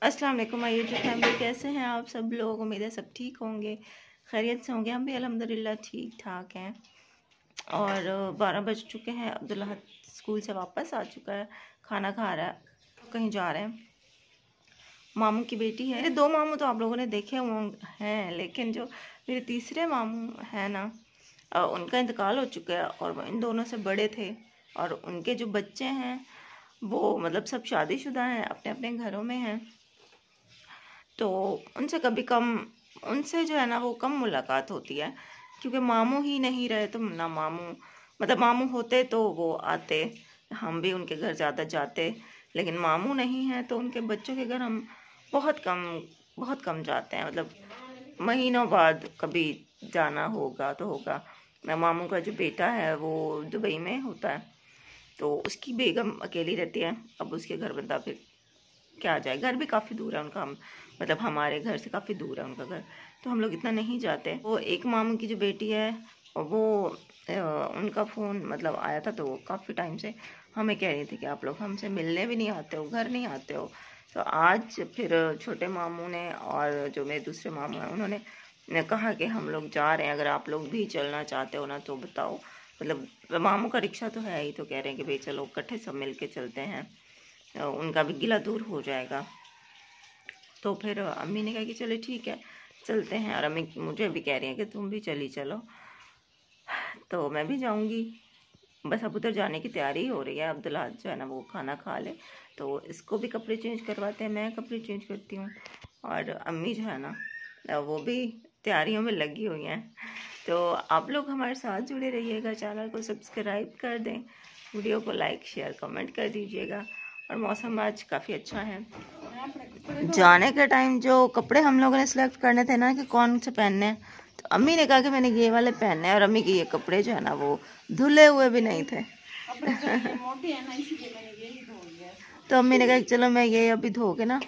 अस्सलाम वालेकुम my YouTube family, कैसे हैं आप सब लोग। उम्मीद है सब ठीक होंगे, खैरियत से होंगे। हम भी अल्हम्दुलिल्लाह ठीक ठाक हैं। और 12 बज चुके हैं। अब्दुल्ला स्कूल से वापस आ चुका है, खाना खा रहा है, कहीं जा रहे हैं। मामू की बेटी है। मेरे 2 मामू तो आप लोगों ने देखे हुए हैं, लेकिन जो मेरे तीसरे मामू हैं ना, उनका इंतकाल हो चुका है और वो इन दोनों से बड़े थे। और उनके जो बच्चे हैं वो मतलब सब शादीशुदा हैं, अपने अपने घरों में हैं। तो उनसे कभी कम, उनसे जो है ना वो कम मुलाकात होती है, क्योंकि मामू ही नहीं रहे तो ना मामू, मतलब मामू होते तो वो आते, हम भी उनके घर ज़्यादा जाते। लेकिन मामू नहीं हैं तो उनके बच्चों के घर हम बहुत कम जाते हैं। मतलब महीनों बाद कभी जाना होगा तो होगा। मामू का जो बेटा है वो दुबई में होता है, तो उसकी बेगम अकेली रहती है। अब उसके घर बंदा फिर क्या जाए, घर भी काफ़ी दूर है उनका, हम मतलब हमारे घर से काफ़ी दूर है उनका घर, तो हम लोग इतना नहीं जाते। वो एक मामू की जो बेटी है वो उनका फ़ोन मतलब आया था, तो वो काफ़ी टाइम से हमें कह रही थी कि आप लोग हमसे मिलने भी नहीं आते हो, घर नहीं आते हो। तो आज फिर छोटे मामू ने और जो मेरे दूसरे मामू हैं उन्होंने कहा कि हम लोग जा रहे हैं, अगर आप लोग भी चलना चाहते हो ना तो बताओ। मतलब मामू का रिक्शा तो है ही, तो कह रहे हैं कि भाई चलो इकट्ठे सब मिल के चलते हैं, उनका भी गिला दूर हो जाएगा। तो फिर अम्मी ने कहा कि चले ठीक है चलते हैं, और अम्मी मुझे भी कह रही हैं कि तुम भी चली चलो, तो मैं भी जाऊंगी। बस अब उधर जाने की तैयारी हो रही है। अब्दुल्ला जो है ना वो खाना खा ले तो इसको भी कपड़े चेंज करवाते हैं, मैं कपड़े चेंज करती हूँ, और अम्मी जो है ना वो भी तैयारियों में लगी हुई हैं। तो आप लोग हमारे साथ जुड़े रहिएगा, चैनल को सब्सक्राइब कर दें, वीडियो को लाइक शेयर कमेंट कर दीजिएगा। और मौसम आज काफ़ी अच्छा है। जाने के टाइम जो कपड़े हम लोगों ने सिलेक्ट करने थे ना कि कौन से पहनने हैं, तो अम्मी ने कहा कि मैंने ये वाले पहनने हैं, और अम्मी के ये कपड़े जो है ना वो धुले हुए भी नहीं थे। तो अम्मी ने कहा कि चलो मैं ये अभी धो के ना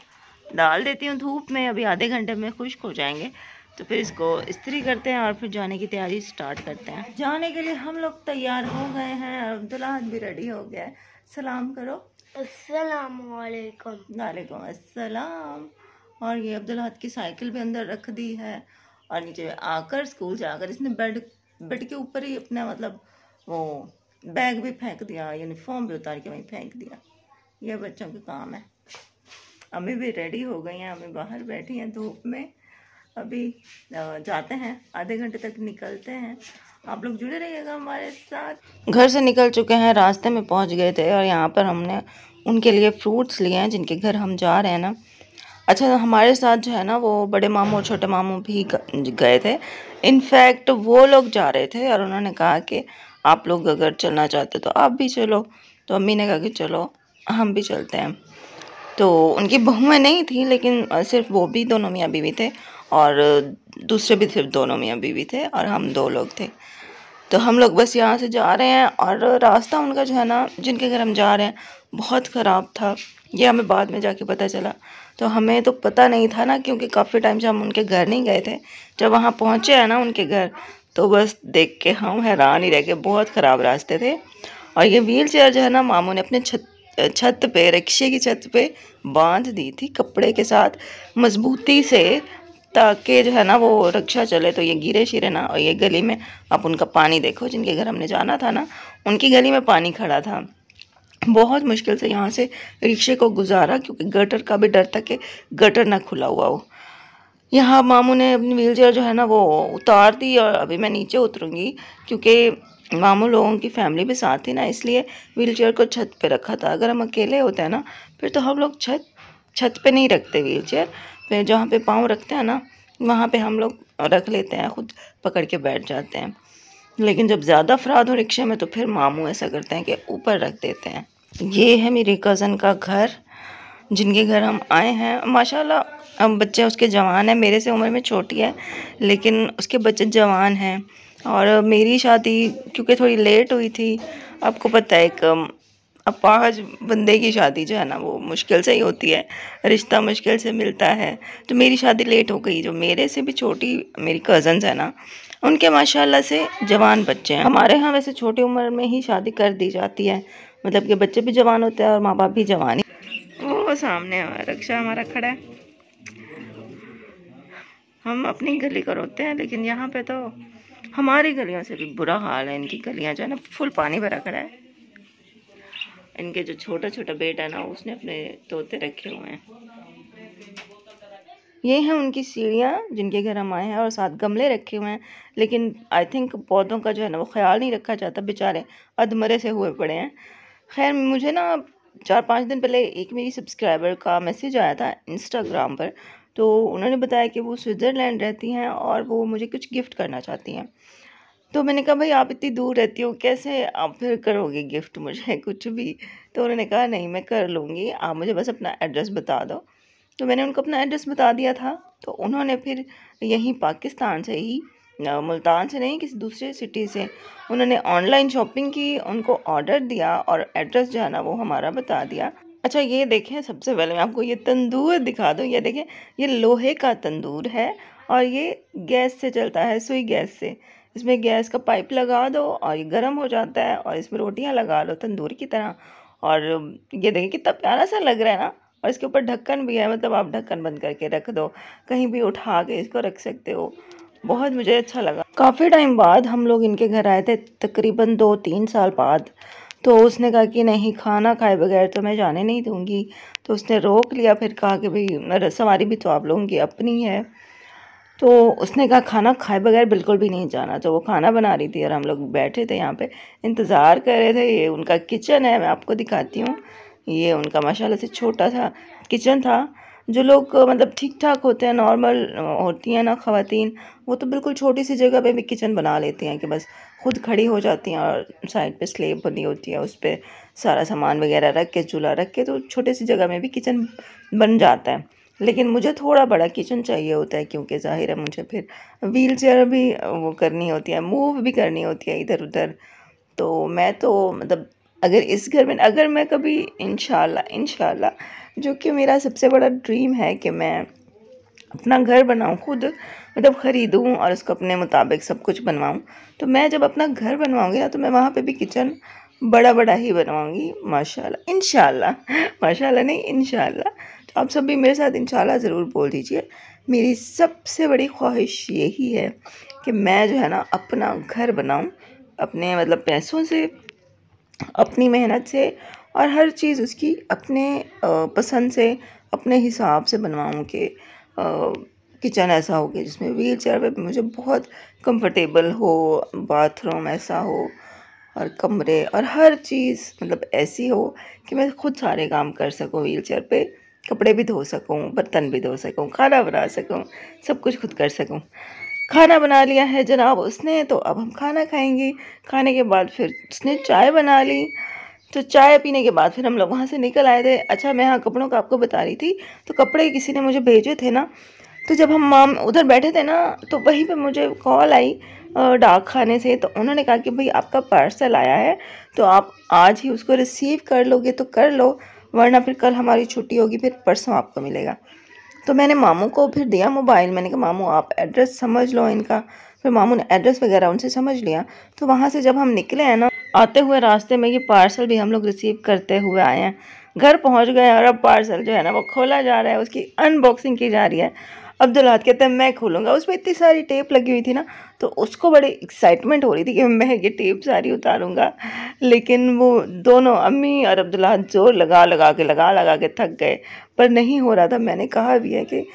डाल देती हूँ धूप में, अभी आधे घंटे में खुश्क हो जाएंगे, तो फिर इसको इस्त्री करते हैं और फिर जाने की तैयारी स्टार्ट करते हैं। जाने के लिए हम लोग तैयार हो गए हैं, अब्दुल्ला भी रेडी हो गया है। सलाम करो। अस्सलामुअलैकुम। वालेकुम अस्सलाम। और ये अब्दुल्ला की साइकिल भी अंदर रख दी है, और नीचे आकर स्कूल जाकर इसने बेड के ऊपर ही अपना मतलब वो बैग भी फेंक दिया, यूनिफॉर्म भी उतार के वहीं फेंक दिया। ये बच्चों के काम है। अम्मी भी रेडी हो गई हैं, अम्मी बाहर बैठी हैं धूप में। अभी जाते हैं, आधे घंटे तक निकलते हैं। आप लोग जुड़े रहिएगा हमारे साथ। घर से निकल चुके हैं, रास्ते में पहुंच गए थे, और यहाँ पर हमने उनके लिए फ्रूट्स लिए हैं जिनके घर हम जा रहे हैं ना। अच्छा, हमारे साथ जो है ना वो बड़े मामू और छोटे मामू भी गए थे। इनफैक्ट वो लोग जा रहे थे और उन्होंने कहा कि आप लोग अगर चलना चाहते तो आप भी चलो। तो अम्मी ने कहा कि चलो हम भी चलते हैं। तो उनकी बहुएं नहीं थी, लेकिन सिर्फ वो भी दोनों मियाँ बीवी थे, और दूसरे भी सिर्फ दोनों मियाँ बीवी थे, और हम 2 लोग थे। तो हम लोग बस यहाँ से जा रहे हैं, और रास्ता उनका जो है ना जिनके घर हम जा रहे हैं बहुत ख़राब था। ये हमें बाद में जाके पता चला, तो हमें तो पता नहीं था ना, क्योंकि काफ़ी टाइम से हम उनके घर नहीं गए थे। जब वहाँ पहुँचे हैं ना उनके घर, तो बस देख के हम हैरान ही रह गए, बहुत ख़राब रास्ते थे। और ये व्हील चेयर जो है ना मामू ने अपने छत पे, रिक्शे की छत पे बांध दी थी कपड़े के साथ मजबूती से, ताकि जो है ना वो रिक्शा चले तो ये गिरे शिरे ना। और ये गली में आप उनका पानी देखो, जिनके घर हमने जाना था ना उनकी गली में पानी खड़ा था। बहुत मुश्किल से यहाँ से रिक्शे को गुजारा, क्योंकि गटर का भी डर था कि गटर ना खुला हुआ हो। यहाँ मामू ने अपनी व्हीलचेयर जो है ना वो उतार दी, और अभी मैं नीचे उतरूँगी, क्योंकि मामू लोगों की फैमिली भी साथ थी ना, इसलिए व्हीलचेयर को छत पे रखा था। अगर हम अकेले होते हैं ना फिर तो हम लोग छत पे नहीं रखते व्हीलचेयर, फिर जहाँ पे पाँव रखते हैं ना वहाँ पे हम लोग रख लेते हैं, खुद पकड़ के बैठ जाते हैं। लेकिन जब ज़्यादा अफराद हो रिक्शे में तो फिर मामू ऐसा करते हैं कि ऊपर रख देते हैं। ये है मेरी कज़न का घर, जिनके घर हम आए हैं। माशाल्लाह अब बच्चे उसके जवान हैं, मेरे से उम्र में छोटी है लेकिन उसके बच्चे जवान हैं। और मेरी शादी क्योंकि थोड़ी लेट हुई थी, आपको पता है एक अपाहज बंदे की शादी जो है ना वो मुश्किल से ही होती है, रिश्ता मुश्किल से मिलता है। तो मेरी शादी लेट हो गई। जो मेरे से भी छोटी मेरी कज़न्स है ना उनके माशाल्लाह से जवान बच्चे हैं। हमारे यहाँ वैसे छोटी उम्र में ही शादी कर दी जाती है, मतलब कि बच्चे भी जवान होते हैं और माँ बाप भी जवान ही। वो सामने रिक्शा हमारा खड़ा है। हम अपनी गली को रोकते हैं, लेकिन यहाँ पे तो हमारी गलियों से भी बुरा हाल है। इनकी गलियाँ जो है ना फुल पानी भरा खड़ा है। इनके जो छोटा छोटा बेटा है ना, उसने अपने तोते रखे हुए हैं। ये हैं उनकी सीढ़ियाँ जिनके घर हम आए हैं, और साथ गमले रखे हुए हैं। लेकिन आई थिंक पौधों का जो है ना वो ख्याल नहीं रखा जाता, बेचारे अधमरे से हुए पड़े हैं। खैर, मुझे ना 4-5 दिन पहले एक मेरी सब्सक्राइबर का मैसेज आया था इंस्टाग्राम पर। तो उन्होंने बताया कि वो स्विट्ज़रलैंड रहती हैं और वो मुझे कुछ गिफ्ट करना चाहती हैं। तो मैंने कहा, भाई आप इतनी दूर रहती हो, कैसे आप फिर करोगे गिफ्ट मुझे कुछ भी? तो उन्होंने कहा, नहीं मैं कर लूँगी, आप मुझे बस अपना एड्रेस बता दो। तो मैंने उनको अपना एड्रेस बता दिया था। तो उन्होंने फिर यहीं पाकिस्तान से ही, मुल्तान से नहीं, किसी दूसरे सिटी से उन्होंने ऑनलाइन शॉपिंग की, उनको ऑर्डर दिया और एड्रेस जो है ना वो हमारा बता दिया। अच्छा, ये देखें, सबसे पहले मैं आपको ये तंदूर दिखा दूँ। ये देखें, ये लोहे का तंदूर है और ये गैस से चलता है, सुई गैस से। इसमें गैस का पाइप लगा दो और ये गर्म हो जाता है, और इसमें रोटियां लगा लो तंदूर की तरह। और ये देखिए कितना प्यारा सा लग रहा है ना। और इसके ऊपर ढक्कन भी है, मतलब आप ढक्कन बंद करके रख दो, कहीं भी उठा के इसको रख सकते हो। बहुत मुझे अच्छा लगा। काफ़ी टाइम बाद हम लोग इनके घर आए थे, तकरीबन 2-3 साल बाद। तो उसने कहा कि नहीं, खाना खाए बगैर तो मैं जाने नहीं दूंगी। तो उसने रोक लिया, फिर कहा कि भाई सवारी भी तो आप लोगों की अपनी है। तो उसने कहा खाना खाए बगैर बिल्कुल भी नहीं जाना। तो वो खाना बना रही थी और हम लोग बैठे थे यहाँ पे इंतज़ार कर रहे थे। ये उनका किचन है, मैं आपको दिखाती हूँ। ये उनका माशाल्लाह से छोटा सा किचन था। जो लोग मतलब ठीक ठाक होते हैं, नॉर्मल होती हैं ना ख़वातीन, वो तो बिल्कुल छोटी सी जगह पे भी किचन बना लेती हैं कि बस खुद खड़ी हो जाती हैं और साइड पे स्लेब बनी होती है, उस पर सारा सामान वगैरह रख के, चूल्हा रख के, तो छोटे सी जगह में भी किचन बन जाता है। लेकिन मुझे थोड़ा बड़ा किचन चाहिए होता है, क्योंकि ज़ाहिर है मुझे फिर व्हील चेयर भी वो करनी होती है, मूव भी करनी होती है इधर उधर। तो मैं तो मतलब अगर इस घर में, अगर मैं कभी इंशाल्लाह जो कि मेरा सबसे बड़ा ड्रीम है कि मैं अपना घर बनाऊं खुद, मतलब ख़रीदूं और उसको अपने मुताबिक सब कुछ बनवाऊं। तो मैं जब अपना घर बनवाऊंगी ना, तो मैं वहाँ पे भी किचन बड़ा बड़ा ही बनवाऊंगी, माशाल्लाह, इंशाल्लाह। माशाल्लाह नहीं, इंशाल्लाह। तो आप सब भी मेरे साथ इंशाल्लाह ज़रूर बोल दीजिए। मेरी सबसे बड़ी ख्वाहिश यही है कि मैं जो है ना अपना घर बनाऊं, अपने मतलब पैसों से, अपनी मेहनत से, और हर चीज़ उसकी अपने पसंद से, अपने हिसाब से बनवाऊँ कि किचन ऐसा हो कि जिसमें व्हील चेयर पे मुझे बहुत कंफर्टेबल हो, बाथरूम ऐसा हो, और कमरे और हर चीज़ मतलब ऐसी हो कि मैं खुद सारे काम कर सकूं व्हील चेयर पे, कपड़े भी धो सकूं, बर्तन भी धो सकूं, खाना बना सकूं, सब कुछ खुद कर सकूं। खाना बना लिया है जनाब उसने, तो अब हम खाना खाएंगे। खाने के बाद फिर उसने चाय बना ली। तो चाय पीने के बाद फिर हम लोग वहाँ से निकल आए थे। अच्छा, मैं हाँ कपड़ों का आपको बता रही थी। तो कपड़े किसी ने मुझे भेजे थे ना, तो जब हम माम उधर बैठे थे ना, तो वहीं पे मुझे कॉल आई डाक खाने से। तो उन्होंने कहा कि भाई आपका पार्सल आया है, तो आप आज ही उसको रिसीव कर लोगे तो कर लो, वरना फिर कल हमारी छुट्टी होगी, फिर परसों आपको मिलेगा। तो मैंने मामू को फिर दिया मोबाइल, मैंने कहा मामू आप एड्रेस समझ लो इनका। फिर मामू ने एड्रेस वगैरह उनसे समझ लिया। तो वहाँ से जब हम निकले हैं ना, आते हुए रास्ते में ये पार्सल भी हम लोग रिसीव करते हुए आए हैं। घर पहुँच गए और अब पार्सल जो है ना वो खोला जा रहा है, उसकी अनबॉक्सिंग की जा रही है। अब्दुल्लाह कहते हैं मैं खोलूँगा। उसमें इतनी सारी टेप लगी हुई थी ना, तो उसको बड़ी एक्साइटमेंट हो रही थी कि मैं ये टेप सारी उतारूँगा। लेकिन वो दोनों, अम्मी और अब्दुल्लाह, जोर लगा के थक गए, पर नहीं हो रहा था। मैंने कहा भी है कि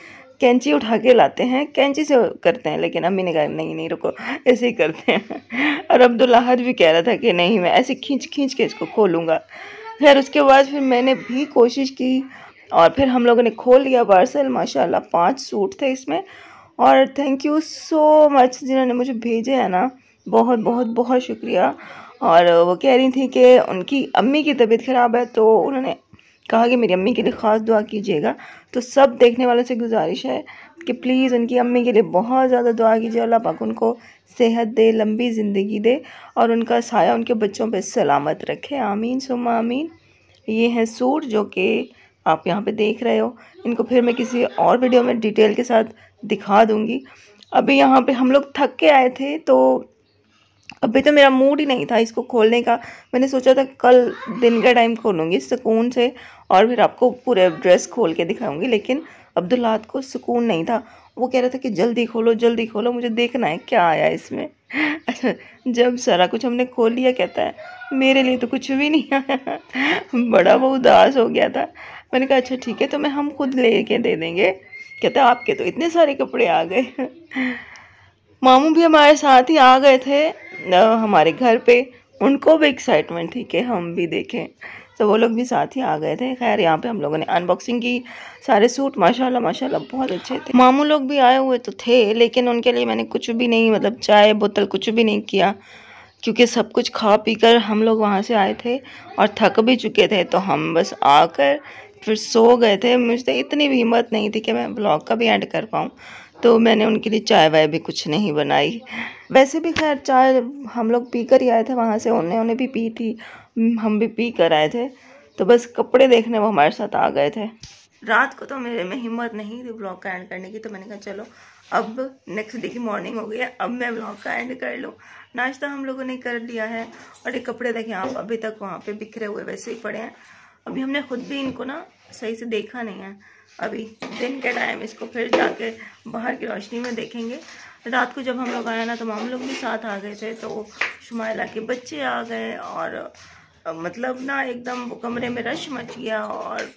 कैंची उठा के लाते हैं, कैंची से करते हैं, लेकिन अम्मी ने कहा नहीं नहीं रुको, ऐसे ही करते हैं। और अब्दुल्लाह भी कह रहा था कि नहीं मैं ऐसे खींच खींच के इसको खोलूँगा। खैर उसके बाद फिर मैंने भी कोशिश की और फिर हम लोगों ने खोल लिया पार्सल। माशाल्लाह 5 सूट थे इसमें। और थैंक यू सो मच जिन्होंने मुझे भेजे हैं ना, बहुत बहुत बहुत शुक्रिया। और वो कह रही थी कि उनकी अम्मी की तबीयत ख़राब है, तो उन्होंने कहा कि मेरी अम्मी के लिए ख़ास दुआ कीजिएगा। तो सब देखने वालों से गुजारिश है कि प्लीज़ उनकी अम्मी के लिए बहुत ज़्यादा दुआ कीजिए। अल्लाह पाक उनको सेहत दे, लंबी ज़िंदगी दे और उनका साया उनके बच्चों पे सलामत रखे, आमीन सुम्मा आमीन। ये हैं सूट जो कि आप यहाँ पे देख रहे हो। इनको फिर मैं किसी और वीडियो में डिटेल के साथ दिखा दूँगी। अभी यहाँ पे हम लोग थक के आए थे, तो अभी तो मेरा मूड ही नहीं था इसको खोलने का। मैंने सोचा था कल दिन का टाइम खोलूँगी सुकून से और फिर आपको पूरे ड्रेस खोल के दिखाऊंगी, लेकिन अब्दुल्लाहत को सुकून नहीं था। वो कह रहा था कि जल्दी खोलो, मुझे देखना है क्या आया इसमें। अच्छा, जब सारा कुछ हमने खोल लिया कहता है मेरे लिए तो कुछ भी नहीं आया। बड़ा वो उदास हो गया था। मैंने कहा अच्छा ठीक है, तो हम खुद लेके दे देंगे। कहता आपके तो इतने सारे कपड़े आ गए। मामू भी हमारे साथ ही आ गए थे हमारे घर पे। उनको भी एक्साइटमेंट थी कि हम भी देखें, तो वो लोग भी साथ ही आ गए थे। खैर यहाँ पे हम लोगों ने अनबॉक्सिंग की। सारे सूट माशाल्लाह बहुत अच्छे थे। मामू लोग भी आए हुए तो थे, लेकिन उनके लिए मैंने कुछ भी नहीं, मतलब चाय बोतल कुछ भी नहीं किया, क्योंकि सब कुछ खा पी कर हम लोग वहाँ से आए थे और थक भी चुके थे। तो हम बस आकर फिर सो गए थे। मुझसे इतनी भी हिम्मत नहीं थी कि मैं ब्लॉग का भी एंड कर पाऊँ, तो मैंने उनके लिए चाय वाय भी कुछ नहीं बनाई। वैसे भी खैर चाय हम लोग पी कर ही आए थे वहाँ से, उन्होंने भी पी थी, हम भी पी कर आए थे। तो बस कपड़े देखने वो हमारे साथ आ गए थे। रात को तो मेरे में हिम्मत नहीं थी ब्लॉग का एंड करने की, तो मैंने कहा चलो अब नेक्स्ट डे की मॉर्निंग हो गई है, अब मैं ब्लॉग का एंड कर लूँ। नाश्ता हम लोगों ने कर लिया है और ये कपड़े देखें आप, अभी तक वहाँ पे बिखरे हुए वैसे ही पड़े हैं। अभी हमने खुद भी इनको ना सही से देखा नहीं है। अभी दिन के टाइम इसको फिर जाके बाहर की रोशनी में देखेंगे। रात को जब हम लोग आए ना तो माम लोग भी साथ आ गए थे, तो शुमाइला के बच्चे आ गए और मतलब ना एकदम वो कमरे में रश मच गया और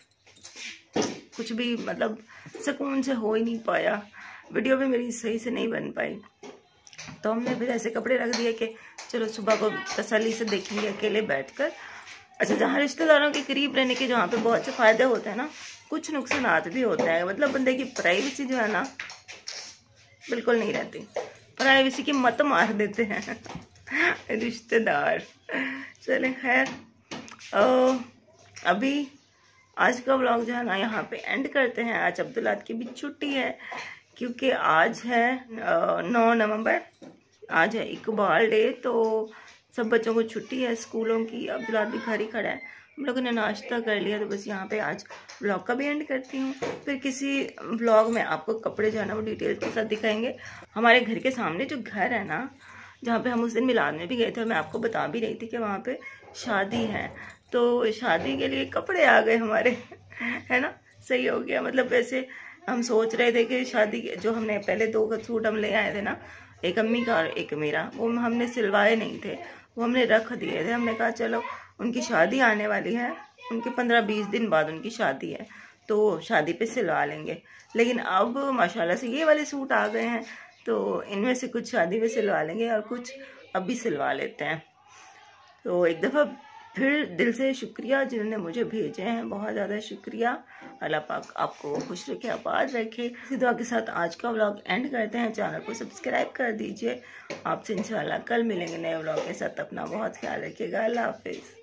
कुछ भी मतलब सुकून से हो ही नहीं पाया। वीडियो भी मेरी सही से नहीं बन पाई, तो हमने फिर ऐसे कपड़े रख दिए कि चलो सुबह को तसल्ली से देखेंगे अकेले बैठकर। अच्छा, जहाँ रिश्तेदारों के करीब रहने के जहाँ पे बहुत से फ़ायदे होते हैं ना, कुछ नुकसानात भी होते हैं। मतलब बंदे की प्राइवेसी जो है ना बिल्कुल नहीं रहती, प्राइवेसी की मत मार देते हैं रिश्तेदार। चले खैर, अभी आज का व्लॉग जो है ना यहाँ पे एंड करते हैं। आज अब्दुल्लाहत की भी छुट्टी है, क्योंकि आज है 9 नवंबर, आज है इकबाल डे, तो सब बच्चों को छुट्टी है स्कूलों की। अब्दुल्लाहत भी घर ही खड़ा है। हम लोगों ने नाश्ता कर लिया, तो बस यहाँ पे आज व्लॉग का भी एंड करती हूँ। फिर किसी व्लॉग में आपको कपड़े जो है ना वो डिटेल्स के साथ दिखाएंगे। हमारे घर के सामने जो घर है ना, जहाँ पे हम उस दिन मिलाद में भी गए थे, और मैं आपको बता भी रही थी कि वहाँ पे शादी है, तो शादी के लिए कपड़े आ गए हमारे, है ना, सही हो गया। मतलब वैसे हम सोच रहे थे कि शादी के जो हमने पहले 2 सूट हम ले आए थे ना, एक अम्मी का और एक मेरा, वो हमने सिलवाए नहीं थे, वो हमने रख दिए थे। हमने कहा चलो उनकी शादी आने वाली है, उनके 15-20 दिन बाद उनकी शादी है, तो शादी पे सिलवा लेंगे। लेकिन अब माशाल्लाह से ये वाले सूट आ गए हैं, तो इनमें से कुछ शादी में सिलवा लेंगे और कुछ अभी सिलवा लेते हैं। तो एक दफ़ा फिर दिल से शुक्रिया जिन्होंने मुझे भेजे हैं, बहुत ज़्यादा शुक्रिया। अल्लाह पाक आपको खुश रखे, आबाद रखे। इसी दुआ के साथ आज का व्लॉग एंड करते हैं। चैनल को सब्सक्राइब कर दीजिए। आपसे इंशाल्लाह कल मिलेंगे नए व्लॉग के साथ। अपना बहुत ख्याल रखिएगा। अल्लाह हाफिज़।